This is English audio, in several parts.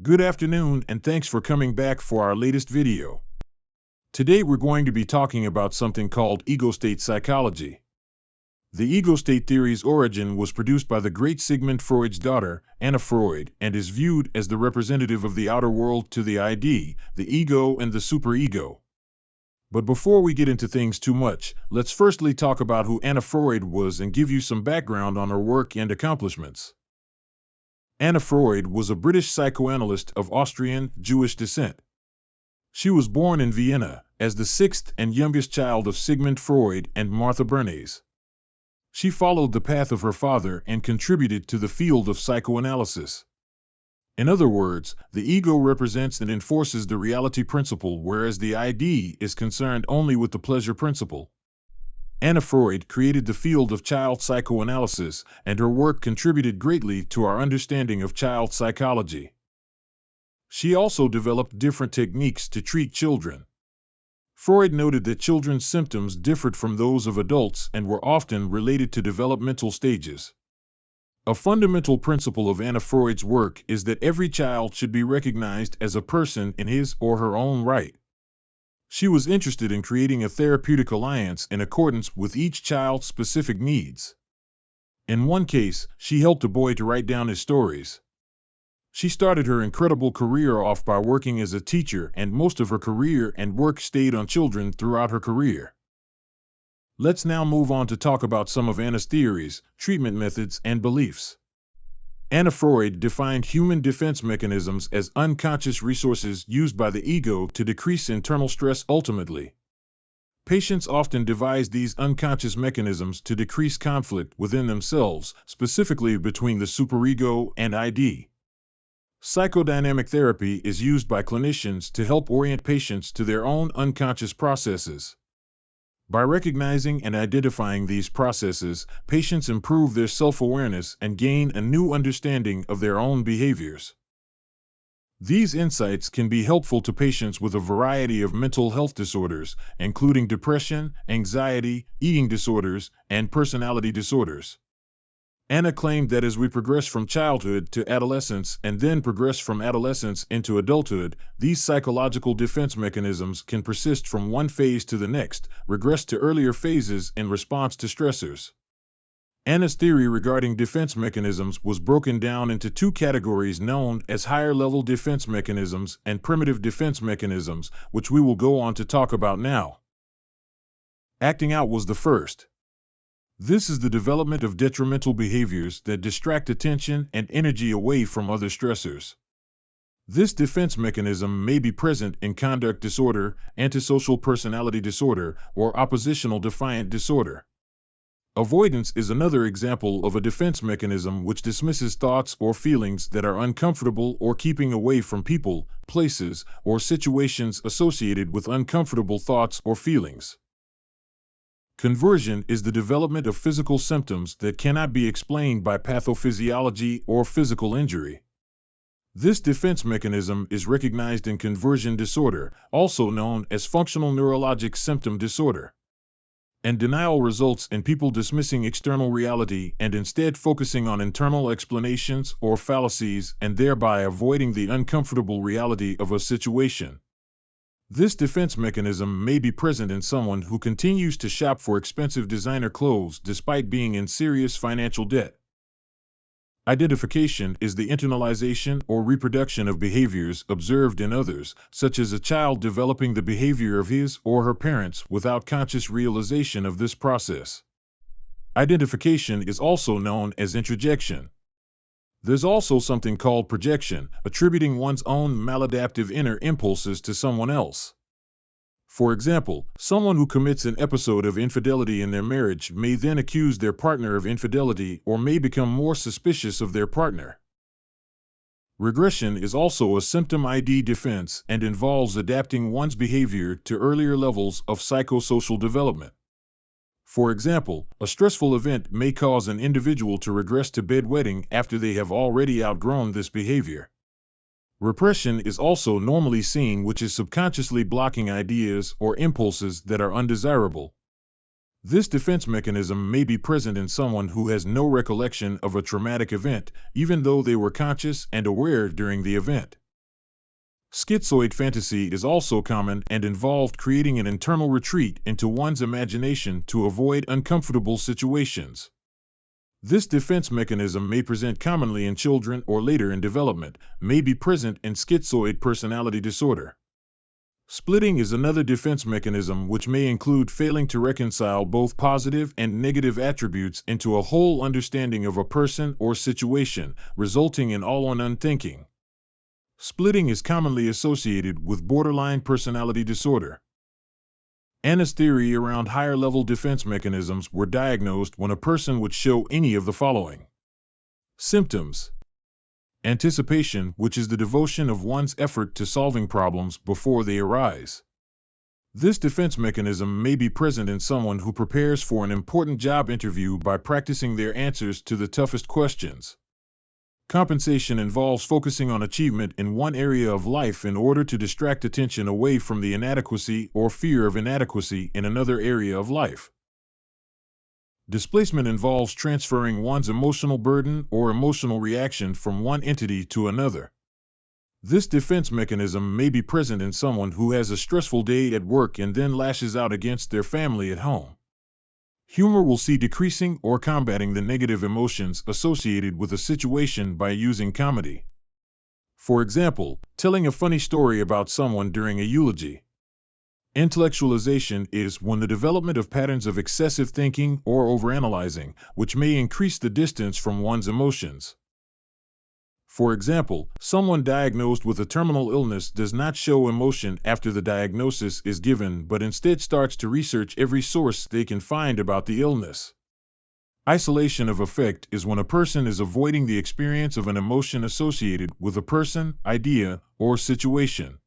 Good afternoon and thanks for coming back for our latest video. Today we're going to be talking about something called ego state psychology. The ego state theory's origin was produced by the great Sigmund Freud's daughter, Anna Freud, and is viewed as the representative of the outer world to the ID, the ego and the superego. But before we get into things too much, let's firstly talk about who Anna Freud was and give you some background on her work and accomplishments. Anna Freud was a British psychoanalyst of Austrian Jewish descent. She was born in Vienna as the sixth and youngest child of Sigmund Freud and Martha Bernays. She followed the path of her father and contributed to the field of psychoanalysis. In other words, the ego represents and enforces the reality principle, whereas the ID is concerned only with the pleasure principle. Anna Freud created the field of child psychoanalysis, and her work contributed greatly to our understanding of child psychology. She also developed different techniques to treat children. Freud noted that children's symptoms differed from those of adults and were often related to developmental stages. A fundamental principle of Anna Freud's work is that every child should be recognized as a person in his or her own right. She was interested in creating a therapeutic alliance in accordance with each child's specific needs. In one case, she helped a boy to write down his stories. She started her incredible career off by working as a teacher, and most of her career and work stayed on children throughout her career. Let's now move on to talk about some of Anna's theories, treatment methods, and beliefs. Anna Freud defined human defense mechanisms as unconscious resources used by the ego to decrease internal stress ultimately. Patients often devise these unconscious mechanisms to decrease conflict within themselves, specifically between the superego and ID. Psychodynamic therapy is used by clinicians to help orient patients to their own unconscious processes. By recognizing and identifying these processes, patients improve their self-awareness and gain a new understanding of their own behaviors. These insights can be helpful to patients with a variety of mental health disorders, including depression, anxiety, eating disorders, and personality disorders. Anna claimed that as we progress from childhood to adolescence and then progress from adolescence into adulthood, these psychological defense mechanisms can persist from one phase to the next, regress to earlier phases in response to stressors. Anna's theory regarding defense mechanisms was broken down into two categories known as higher-level defense mechanisms and primitive defense mechanisms, which we will go on to talk about now. Acting out was the first. This is the development of detrimental behaviors that distract attention and energy away from other stressors. This defense mechanism may be present in conduct disorder, antisocial personality disorder, or oppositional defiant disorder. Avoidance is another example of a defense mechanism which dismisses thoughts or feelings that are uncomfortable, or keeping away from people, places, or situations associated with uncomfortable thoughts or feelings. Conversion is the development of physical symptoms that cannot be explained by pathophysiology or physical injury. This defense mechanism is recognized in conversion disorder, also known as functional neurologic symptom disorder. And denial results in people dismissing external reality and instead focusing on internal explanations or fallacies, and thereby avoiding the uncomfortable reality of a situation. This defense mechanism may be present in someone who continues to shop for expensive designer clothes despite being in serious financial debt. Identification is the internalization or reproduction of behaviors observed in others, such as a child developing the behavior of his or her parents without conscious realization of this process. Identification is also known as introjection. There's also something called projection, attributing one's own maladaptive inner impulses to someone else. For example, someone who commits an episode of infidelity in their marriage may then accuse their partner of infidelity or may become more suspicious of their partner. Regression is also a symptom ID defense and involves adapting one's behavior to earlier levels of psychosocial development. For example, a stressful event may cause an individual to regress to bedwetting after they have already outgrown this behavior. Repression is also normally seen, which is subconsciously blocking ideas or impulses that are undesirable. This defense mechanism may be present in someone who has no recollection of a traumatic event, even though they were conscious and aware during the event. Schizoid fantasy is also common and involved creating an internal retreat into one's imagination to avoid uncomfortable situations. This defense mechanism may present commonly in children or later in development, may be present in schizoid personality disorder. Splitting is another defense mechanism which may include failing to reconcile both positive and negative attributes into a whole understanding of a person or situation, resulting in all or none thinking. Splitting is commonly associated with borderline personality disorder. Anna's theory around higher-level defense mechanisms were diagnosed when a person would show any of the following symptoms. Anticipation, which is the devotion of one's effort to solving problems before they arise. This defense mechanism may be present in someone who prepares for an important job interview by practicing their answers to the toughest questions. Compensation involves focusing on achievement in one area of life in order to distract attention away from the inadequacy or fear of inadequacy in another area of life. Displacement involves transferring one's emotional burden or emotional reaction from one entity to another. This defense mechanism may be present in someone who has a stressful day at work and then lashes out against their family at home. Humor will see decreasing or combating the negative emotions associated with a situation by using comedy. For example, telling a funny story about someone during a eulogy. Intellectualization is when the development of patterns of excessive thinking or overanalyzing, which may increase the distance from one's emotions. For example, someone diagnosed with a terminal illness does not show emotion after the diagnosis is given, but instead starts to research every source they can find about the illness. Isolation of affect is when a person is avoiding the experience of an emotion associated with a person, idea, or situation.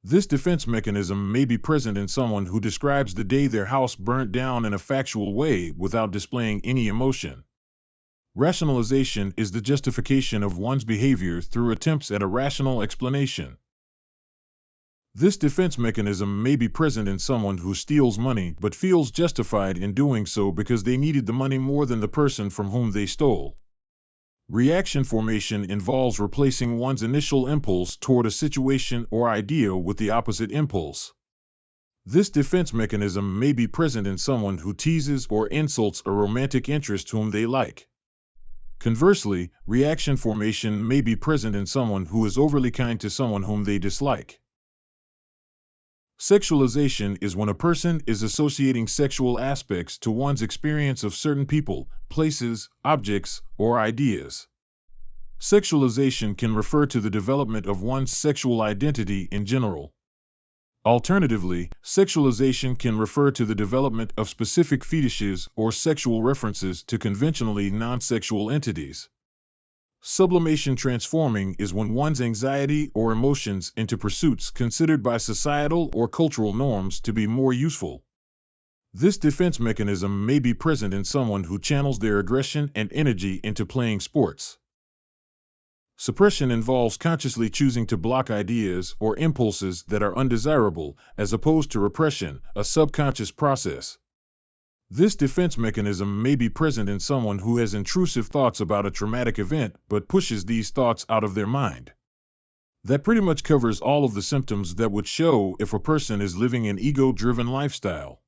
This defense mechanism may be present in someone who describes the day their house burnt down in a factual way without displaying any emotion. Rationalization is the justification of one's behavior through attempts at a rational explanation. This defense mechanism may be present in someone who steals money but feels justified in doing so because they needed the money more than the person from whom they stole. Reaction formation involves replacing one's initial impulse toward a situation or idea with the opposite impulse. This defense mechanism may be present in someone who teases or insults a romantic interest whom they like. Conversely, reaction formation may be present in someone who is overly kind to someone whom they dislike. Sexualization is when a person is associating sexual aspects to one's experience of certain people, places, objects, or ideas. Sexualization can refer to the development of one's sexual identity in general. Alternatively, sexualization can refer to the development of specific fetishes or sexual references to conventionally non-sexual entities. Sublimation transforming is when one's anxiety or emotions into pursuits considered by societal or cultural norms to be more useful. This defense mechanism may be present in someone who channels their aggression and energy into playing sports. Suppression involves consciously choosing to block ideas or impulses that are undesirable, as opposed to repression, a subconscious process. This defense mechanism may be present in someone who has intrusive thoughts about a traumatic event but pushes these thoughts out of their mind. That pretty much covers all of the symptoms that would show if a person is living an ego-driven lifestyle.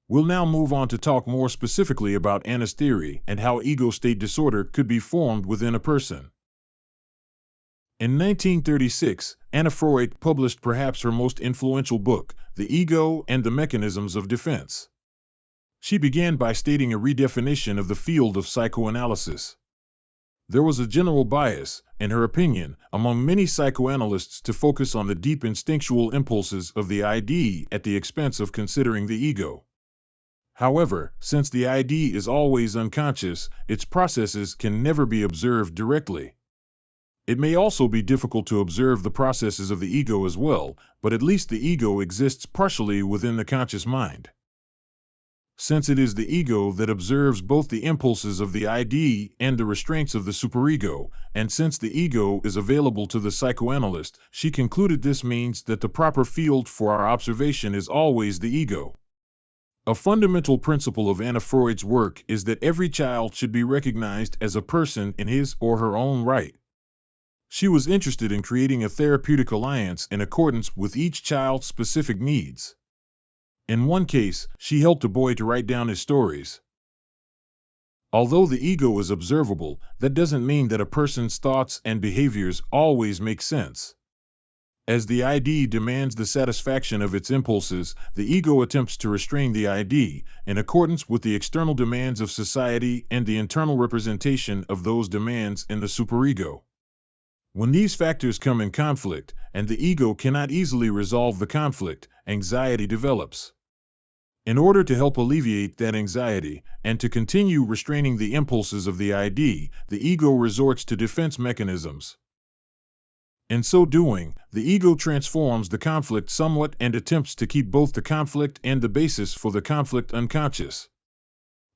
We'll now move on to talk more specifically about Anna's theory and how ego state disorder could be formed within a person. In 1936, Anna Freud published perhaps her most influential book, The Ego and the Mechanisms of Defense. She began by stating a redefinition of the field of psychoanalysis. There was a general bias, in her opinion, among many psychoanalysts to focus on the deep instinctual impulses of the ID at the expense of considering the ego. However, since the ID is always unconscious, its processes can never be observed directly. It may also be difficult to observe the processes of the ego as well, but at least the ego exists partially within the conscious mind. Since it is the ego that observes both the impulses of the ID and the restraints of the superego, and since the ego is available to the psychoanalyst, she concluded this means that the proper field for our observation is always the ego. A fundamental principle of Anna Freud's work is that every child should be recognized as a person in his or her own right. She was interested in creating a therapeutic alliance in accordance with each child's specific needs. In one case, she helped a boy to write down his stories. Although the ego is observable, that doesn't mean that a person's thoughts and behaviors always make sense. As the ID demands the satisfaction of its impulses, the ego attempts to restrain the ID in accordance with the external demands of society and the internal representation of those demands in the superego. When these factors come in conflict, and the ego cannot easily resolve the conflict, anxiety develops. In order to help alleviate that anxiety, and to continue restraining the impulses of the ID, the ego resorts to defense mechanisms. In so doing, the ego transforms the conflict somewhat and attempts to keep both the conflict and the basis for the conflict unconscious.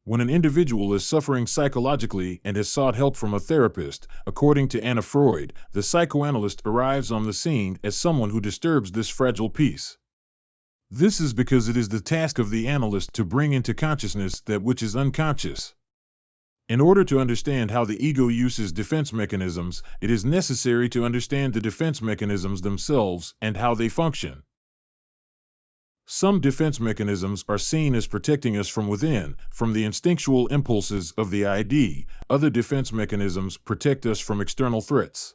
When an individual is suffering psychologically and has sought help from a therapist, according to Anna Freud, the psychoanalyst arrives on the scene as someone who disturbs this fragile peace. This is because it is the task of the analyst to bring into consciousness that which is unconscious. In order to understand how the ego uses defense mechanisms, it is necessary to understand the defense mechanisms themselves and how they function. Some defense mechanisms are seen as protecting us from within, from the instinctual impulses of the ID. Other defense mechanisms protect us from external threats.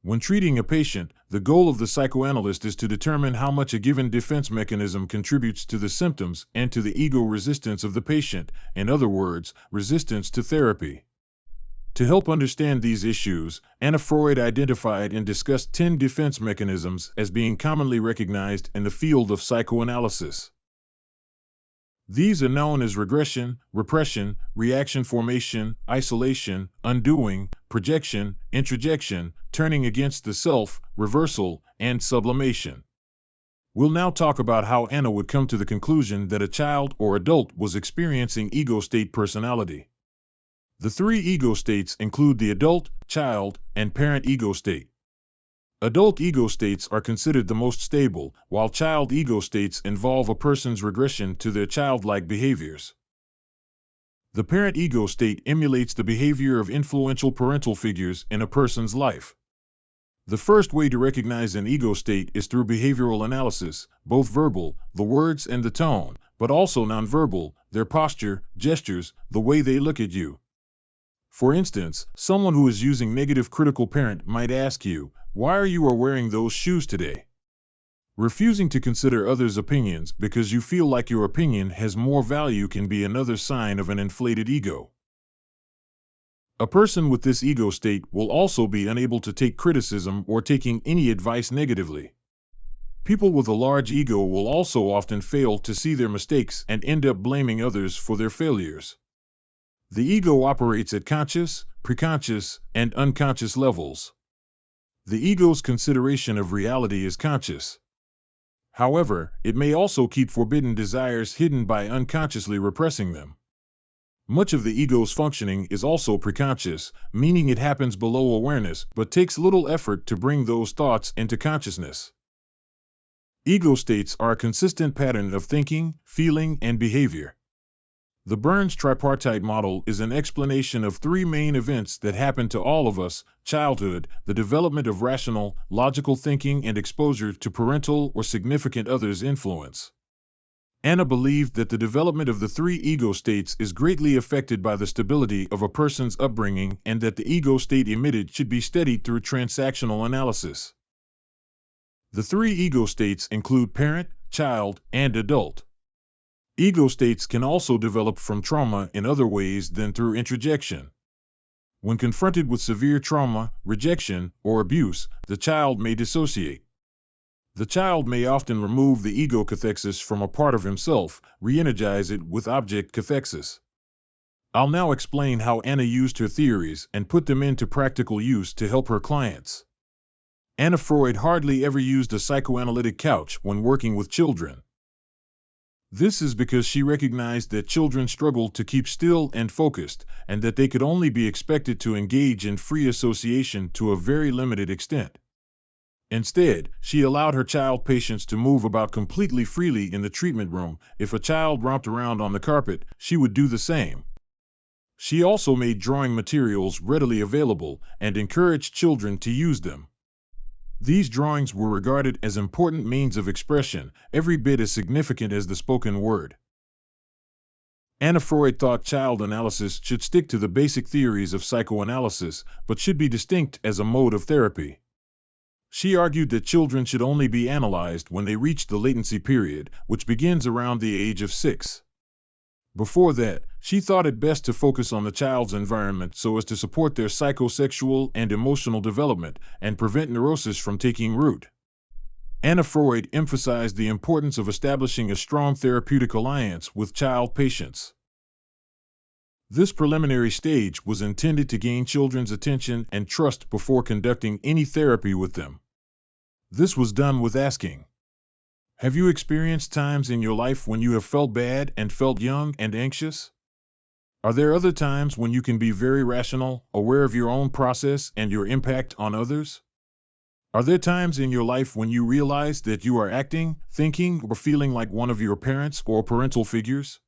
When treating a patient, the goal of the psychoanalyst is to determine how much a given defense mechanism contributes to the symptoms and to the ego resistance of the patient, in other words, resistance to therapy. To help understand these issues, Anna Freud identified and discussed 10 defense mechanisms as being commonly recognized in the field of psychoanalysis. These are known as regression, repression, reaction formation, isolation, undoing, projection, introjection, turning against the self, reversal, and sublimation. We'll now talk about how Anna would come to the conclusion that a child or adult was experiencing ego state personality. The 3 ego states include the adult, child, and parent ego state. Adult ego states are considered the most stable, while child ego states involve a person's regression to their childlike behaviors. The parent ego state emulates the behavior of influential parental figures in a person's life. The first way to recognize an ego state is through behavioral analysis, both verbal, the words and the tone, but also nonverbal, their posture, gestures, the way they look at you. For instance, someone who is using negative critical parent might ask you, "Why are you wearing those shoes today?" Refusing to consider others' opinions because you feel like your opinion has more value can be another sign of an inflated ego. A person with this ego state will also be unable to take criticism or taking any advice negatively. People with a large ego will also often fail to see their mistakes and end up blaming others for their failures. The ego operates at conscious, preconscious, and unconscious levels. The ego's consideration of reality is conscious. However, it may also keep forbidden desires hidden by unconsciously repressing them. Much of the ego's functioning is also preconscious, meaning it happens below awareness but takes little effort to bring those thoughts into consciousness. Ego states are a consistent pattern of thinking, feeling, and behavior. The Burns tripartite model is an explanation of 3 main events that happen to all of us: childhood, the development of rational, logical thinking, and exposure to parental or significant others' influence. Anna believed that the development of the 3 ego states is greatly affected by the stability of a person's upbringing and that the ego state emitted should be studied through transactional analysis. The 3 ego states include parent, child, and adult. Ego states can also develop from trauma in other ways than through introjection. When confronted with severe trauma, rejection, or abuse, the child may dissociate. The child may often remove the ego cathexis from a part of himself, re-energize it with object cathexis. I'll now explain how Anna used her theories and put them into practical use to help her clients. Anna Freud hardly ever used a psychoanalytic couch when working with children. This is because she recognized that children struggled to keep still and focused, and that they could only be expected to engage in free association to a very limited extent. Instead, she allowed her child patients to move about completely freely in the treatment room. If a child romped around on the carpet, she would do the same. She also made drawing materials readily available and encouraged children to use them. These drawings were regarded as important means of expression, every bit as significant as the spoken word. Anna Freud thought child analysis should stick to the basic theories of psychoanalysis, but should be distinct as a mode of therapy. She argued that children should only be analyzed when they reach the latency period, which begins around the age of 6. Before that, she thought it best to focus on the child's environment so as to support their psychosexual and emotional development and prevent neurosis from taking root. Anna Freud emphasized the importance of establishing a strong therapeutic alliance with child patients. This preliminary stage was intended to gain children's attention and trust before conducting any therapy with them. This was done with asking, "Have you experienced times in your life when you have felt bad and felt young and anxious? Are there other times when you can be very rational, aware of your own process and your impact on others? Are there times in your life when you realize that you are acting, thinking, or feeling like one of your parents or parental figures?"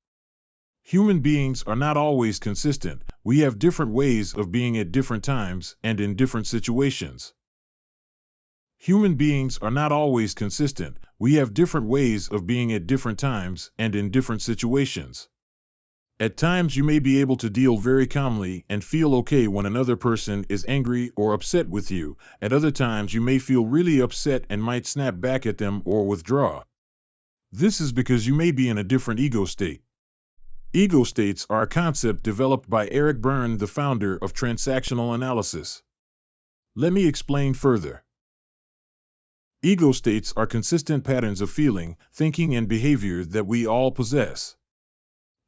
Human beings are not always consistent. We have different ways of being at different times and in different situations. Human beings are not always consistent. We have different ways of being at different times and in different situations. At times you may be able to deal very calmly and feel okay when another person is angry or upset with you. At other times you may feel really upset and might snap back at them or withdraw. This is because you may be in a different ego state. Ego states are a concept developed by Eric Berne, the founder of transactional analysis. Let me explain further. Ego states are consistent patterns of feeling, thinking, and behavior that we all possess.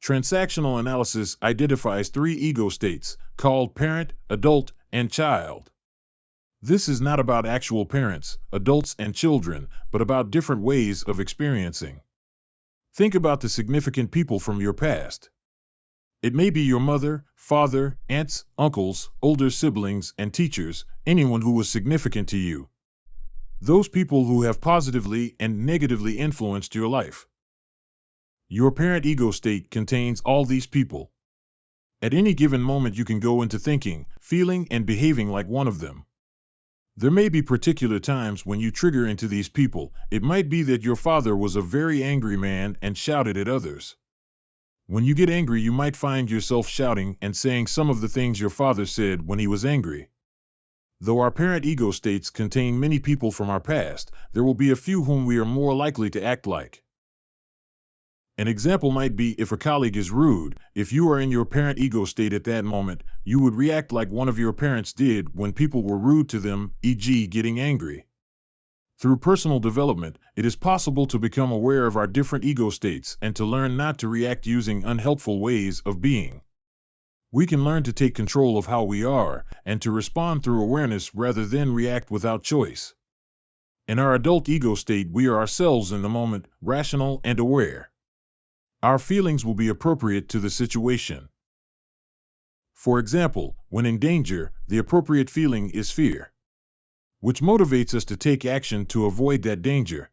Transactional analysis identifies 3 ego states, called parent, adult, and child. This is not about actual parents, adults, and children, but about different ways of experiencing. Think about the significant people from your past. It may be your mother, father, aunts, uncles, older siblings, and teachers, anyone who was significant to you. Those people who have positively and negatively influenced your life. Your parent ego state contains all these people. At any given moment you can go into thinking, feeling, and behaving like one of them. There may be particular times when you trigger into these people. It might be that your father was a very angry man and shouted at others. When you get angry, you might find yourself shouting and saying some of the things your father said when he was angry. Though our parent ego states contain many people from our past, there will be a few whom we are more likely to act like. An example might be if a colleague is rude. If you are in your parent ego state at that moment, you would react like one of your parents did when people were rude to them, e.g., getting angry. Through personal development, it is possible to become aware of our different ego states and to learn not to react using unhelpful ways of being. We can learn to take control of how we are and to respond through awareness rather than react without choice. In our adult ego state, we are ourselves in the moment, rational and aware. Our feelings will be appropriate to the situation. For example, when in danger, the appropriate feeling is fear, which motivates us to take action to avoid that danger.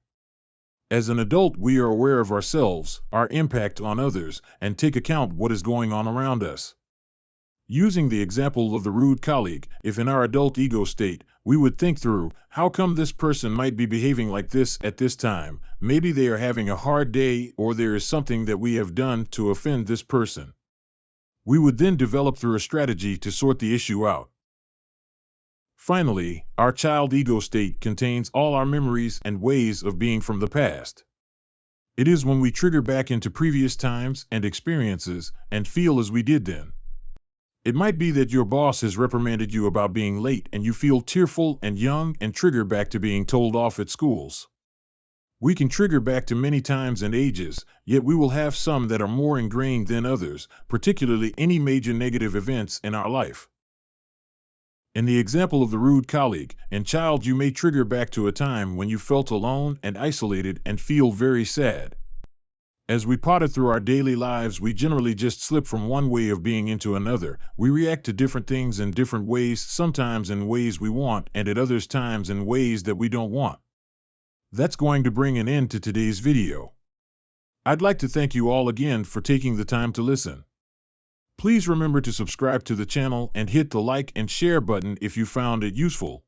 As an adult, we are aware of ourselves, our impact on others, and take account what is going on around us. Using the example of the rude colleague, if in our adult ego state, we would think through, how come this person might be behaving like this at this time? Maybe they are having a hard day, or there is something that we have done to offend this person. We would then develop through a strategy to sort the issue out. Finally, our child ego state contains all our memories and ways of being from the past. It is when we trigger back into previous times and experiences and feel as we did then. It might be that your boss has reprimanded you about being late and you feel tearful and young and trigger back to being told off at schools. We can trigger back to many times and ages, yet we will have some that are more ingrained than others, particularly any major negative events in our life. In the example of the rude colleague, in child you may trigger back to a time when you felt alone and isolated and feel very sad. As we potter through our daily lives, we generally just slip from one way of being into another. We react to different things in different ways, sometimes in ways we want, and at other times in ways that we don't want. That's going to bring an end to today's video. I'd like to thank you all again for taking the time to listen. Please remember to subscribe to the channel and hit the like and share button if you found it useful.